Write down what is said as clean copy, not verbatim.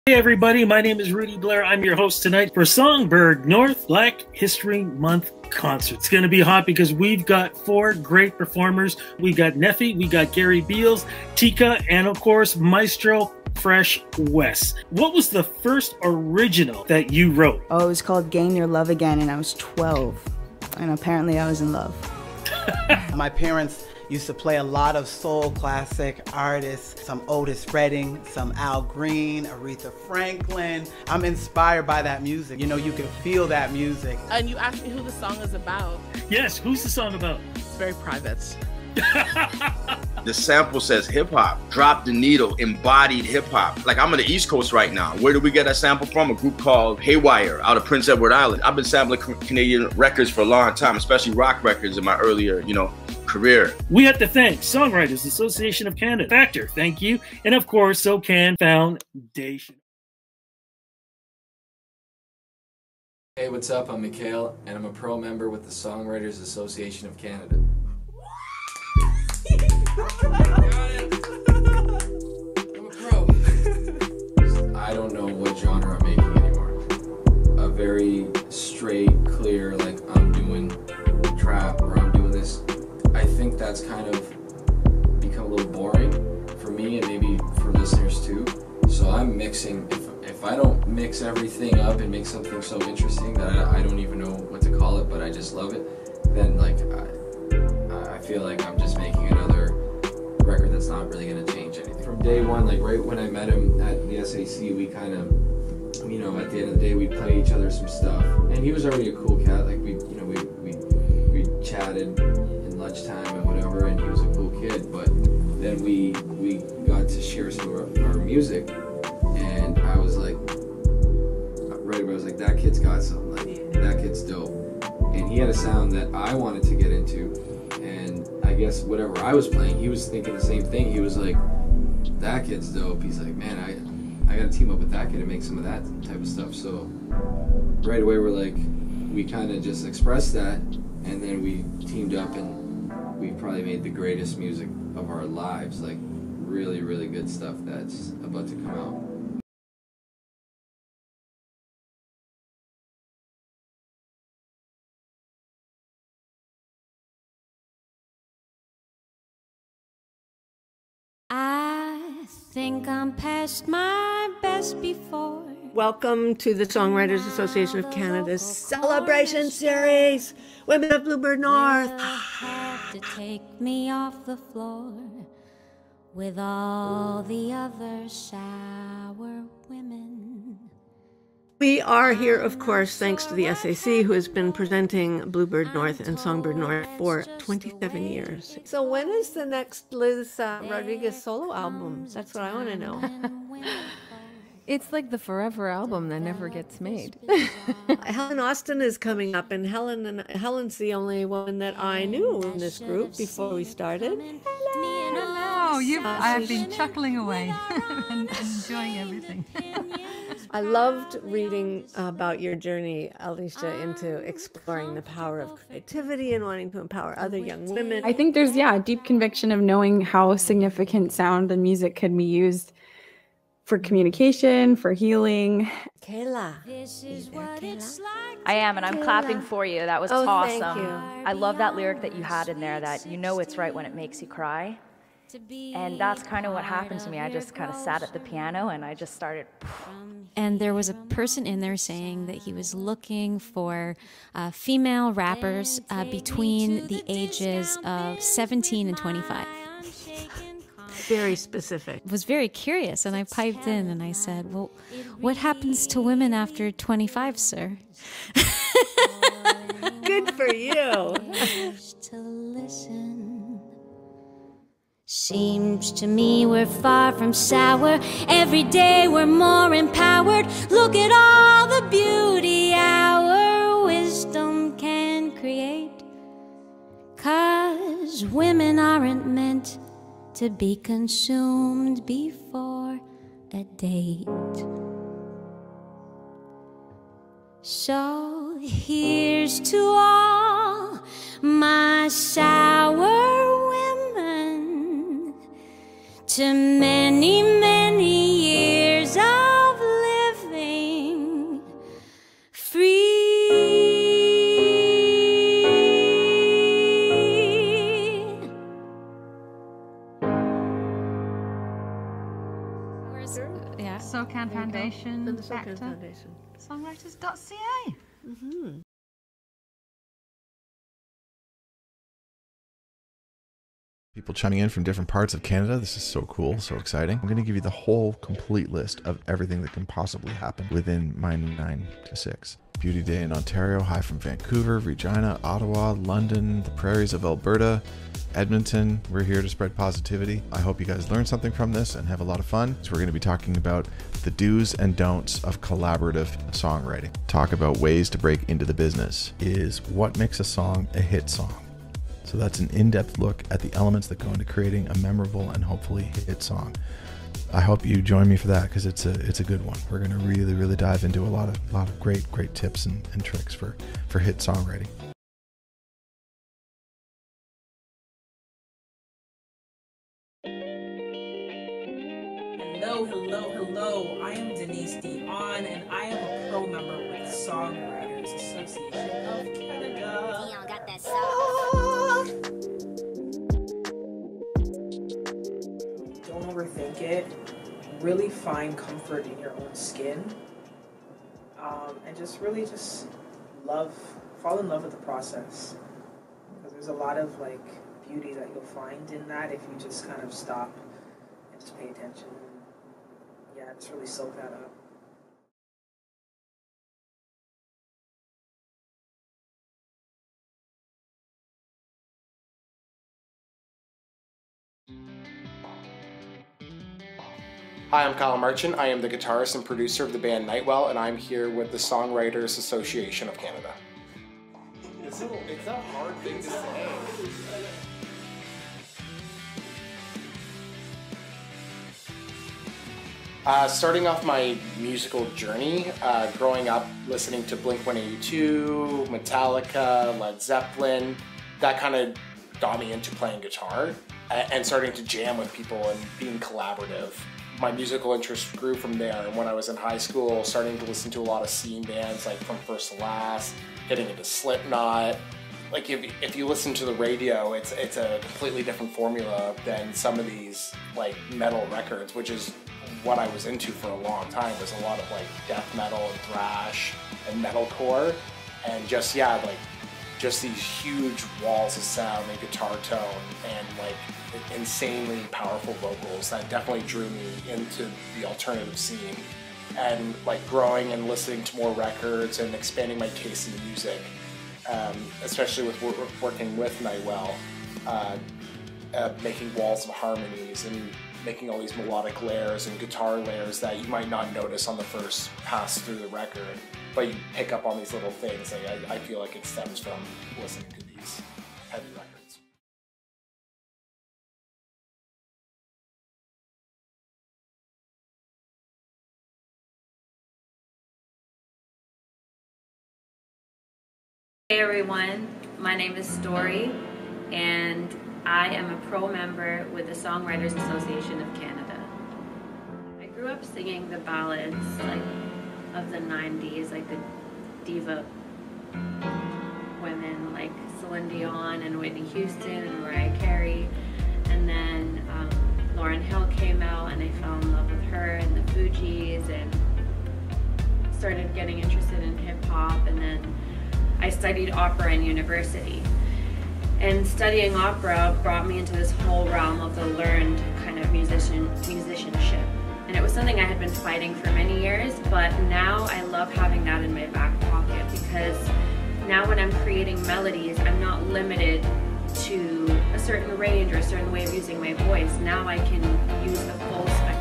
Hey everybody, my name is Rudy Blair. I'm your host tonight for Songbird North Black History Month concert. It's going to be hot because we've got 4 great performers. We got Neffy, we got Gary Beals, Tika, and of course Maestro Fresh Wes. What was the first original that you wrote? Oh, it was called Gain Your Love Again, and I was 12. And apparently I was in love. My parents used to play a lot of soul classic artists, some Otis Redding, some Al Green, Aretha Franklin. I'm inspired by that music. You know, you can feel that music. And you asked me who the song is about. Yes, who's the song about? It's very private. The sample says hip hop, drop the needle, embodied hip hop. Like, I'm on the East Coast right now. Where did we get that sample from? A group called Haywire out of Prince Edward Island. I've been sampling Canadian records for a long time, especially rock records in my earlier, career. We have to thank Songwriters Association of Canada, Factor, thank you, and of course, SoCan Foundation. Hey, what's up? I'm Mikhail, and I'm a pro member with the Songwriters Association of Canada. I'm a pro. I don't know what genre I'm making anymore. A very straight, clear, like I'm doing trap or I'm doing this. I think that's kind of become a little boring for me and maybe for listeners too. So I'm mixing. If I don't mix everything up and make something so interesting that I don't even know what to call it, but I just love it, then like I feel like I'm just making another record that's not really going to change anything. From day one, like right when I met him at the S.A.C, we kind of, at the end of the day, we'd play each other some stuff. And he was already a cool cat. Like we chatted in lunchtime and whatever, and he was a cool kid. But then we got to share some of our music, and I was like, that kid's got something. Like that kid's dope. And he had a sound that I wanted to get into. And I guess whatever I was playing, he was thinking the same thing. He was like, that kid's dope. He's like, man, I gotta team up with that kid and make some of that type of stuff. So right away we kind of just expressed that, and then we teamed up and we probably made the greatest music of our lives. Like really, really good stuff that's about to come out. I think I'm past my best before. Welcome to the Songwriters Association of Canada's Celebration Series, Women of Bluebird North. Have to take me off the floor with all the other sour women. We are here, of course, thanks to the S.A.C, who has been presenting Bluebird North and Songbird North for 27 years. So when is the next Liz Rodriguez solo album? That's what I want to know. It's like the forever album that never gets made. Helen Austin is coming up, and Helen's the only woman that I knew in this group before we started. Hello, I've been chuckling away and enjoying everything. I loved reading about your journey, Alicia, into exploring the power of creativity and wanting to empower other young women. I think there's, a deep conviction of knowing how significant sound and music can be used for communication, for healing. Kayla. I am, and I'm clapping for you. That was awesome. Thank you. I love that lyric that you had in there, that you know it's right when it makes you cry. And that's kind of what happened to me. I just kind of sat at the piano and I just started. And there was a person in there saying that he was looking for female rappers between the ages of 17 and 25. Very specific. I was very curious, and I piped in and I said, well, what happens to women after 25, sir? Good for you. To listen. Seems to me we're far from sour. Every day we're more empowered. Look at all the beauty our wisdom can create. 'Cause women aren't meant to be consumed before a date. So here's to all my sour women, to many, many years of SOCAN Foundation. And the SOCAN Factor, Foundation. Songwriters.ca. Mm-hmm. People chiming in from different parts of Canada. This is so cool, so exciting. I'm going to give you the whole complete list of everything that can possibly happen within my 9 to 6. Beauty Day in Ontario, hi from Vancouver, Regina, Ottawa, London, the prairies of Alberta, Edmonton. We're here to spread positivity. I hope you guys learned something from this and have a lot of fun. So we're going to be talking about the do's and don'ts of collaborative songwriting. Talk about ways to break into the business. Is what makes a song a hit song? So that's an in-depth look at the elements that go into creating a memorable and hopefully hit song. I hope you join me for that because it's a good one. We're going to really dive into a lot of great tips and tricks for hit songwriting. Hello. I am Denise Dion, and I am a pro member with Songwriters Association of Canada. Dion got that sauce. Don't overthink it. Really find comfort in your own skin, and just fall in love with the process. Because there's a lot of beauty that you'll find in that if you just kind of stop and just pay attention. Yeah, just really soak that up. Hi, I'm Kyle Marchant. I am the guitarist and producer of the band Nightwell, and I'm here with the Songwriters Association of Canada. It's a hard thing to say. Starting off my musical journey, growing up listening to Blink-182, Metallica, Led Zeppelin, that kind of got me into playing guitar and starting to jam with people and being collaborative. My musical interest grew from there, and when I was in high school, starting to listen to a lot of scene bands like From First to Last, getting into Slipknot. Like if you listen to the radio, it's a completely different formula than some of these metal records, which is what I was into for a long time. Was a lot of death metal and thrash and metalcore, and just these huge walls of sound and guitar tone and insanely powerful vocals that definitely drew me into the alternative scene. And growing and listening to more records and expanding my taste in music, especially with working with Nightwell, making walls of harmonies and making all these melodic layers and guitar layers that you might not notice on the first pass through the record, but you pick up on these little things. I feel like it stems from listening to these heavy records. Hey everyone, my name is Story, and I am a pro member with the Songwriters Association of Canada. I grew up singing the ballads of the 90s, the diva women like Celine Dion and Whitney Houston and Mariah Carey. And then Lauryn Hill came out and I fell in love with her and the Fugees and started getting interested in hip hop. And then I studied opera in university. And studying opera brought me into this whole realm of the learned kind of musicianship. And it was something I had been fighting for many years, but now I love having that in my back pocket because now when I'm creating melodies, I'm not limited to a certain range or a certain way of using my voice. Now I can use the full spectrum